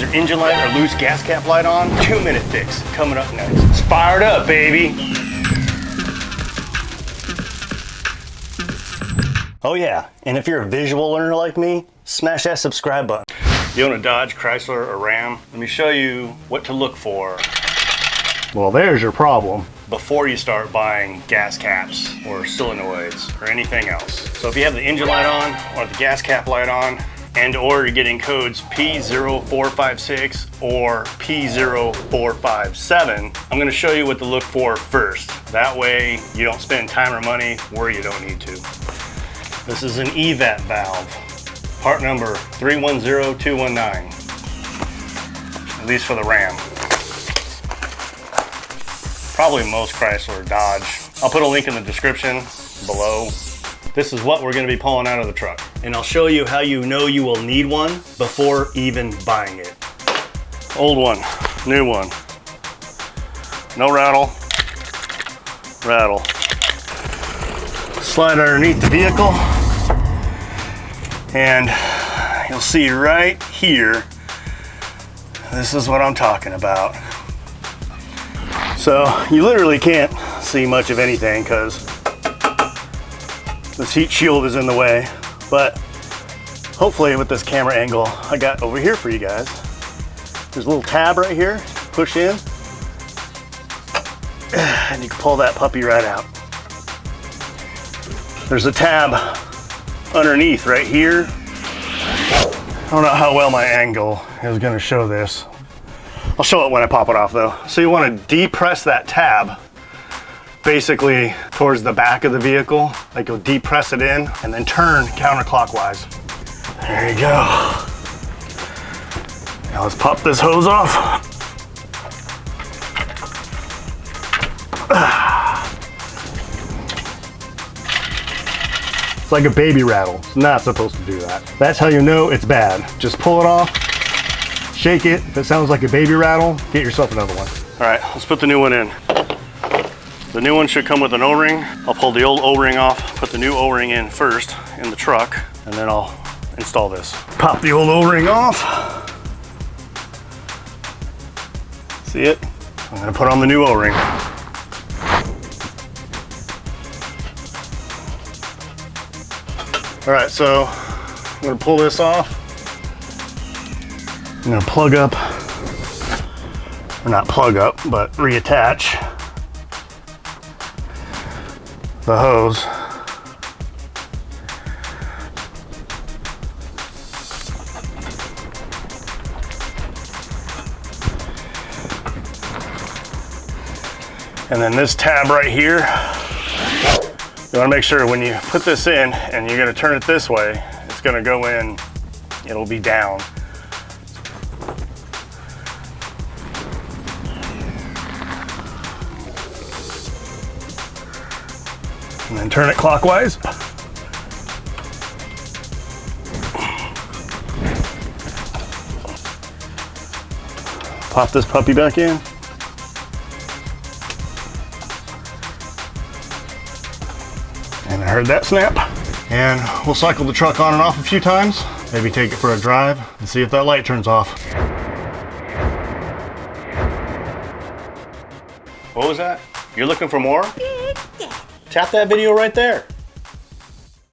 your engine light or loose gas cap light on? 2-minute fix coming up next. It's fired up, baby. Oh yeah, and if you're a visual learner like me, smash that subscribe button. You own a Dodge, Chrysler, or Ram? Let me show you what to look for. Well, there's your problem. Before you start buying gas caps or solenoids or anything else. So if you have the engine light on or the gas cap light on, and or you're getting codes P0456 or P0457, I'm gonna show you what to look for first. That way you don't spend time or money where you don't need to. This is an EVAP valve, part number 310219, at least for the Ram. Probably most Chrysler or Dodge. I'll put a link in the description below. This is what we're going to be pulling out of the truck. And I'll show you how you know you will need one before even buying it. Old one, new one. No rattle, rattle. Slide underneath the vehicle. And you'll see right here, this is what I'm talking about. So you literally can't see much of anything because this heat shield is in the way, but hopefully with this camera angle I got over here for you guys, there's a little tab right here, push in, and you can pull that puppy right out. There's a tab underneath right here. I don't know how well my angle is going to show this. I'll show it when I pop it off though. So you want to depress that tab basically towards the back of the vehicle, like you'll depress it in and then turn counterclockwise. There you go. Now let's pop this hose off. It's like a baby rattle. It's not supposed to do that. That's how you know it's bad. Just pull it off, shake it. If it sounds like a baby rattle, get yourself another one. All right, let's put the new one in. The new one should come with an O-ring. I'll pull the old O-ring off, put the new O-ring in first in the truck, and then I'll install this. Pop the old O-ring off. See it? I'm gonna put on the new O-ring. All right, so I'm gonna pull this off. I'm gonna plug up, or not plug up, but reattach the hose. And then this tab right here, you want to make sure when you put this in and you're going to turn it this way, it's going to go in, it'll be down. And then turn it clockwise. Pop this puppy back in. And I heard that snap. And we'll cycle the truck on and off a few times. Maybe take it for a drive and see if that light turns off. What was that? You're looking for more? Tap that video right there.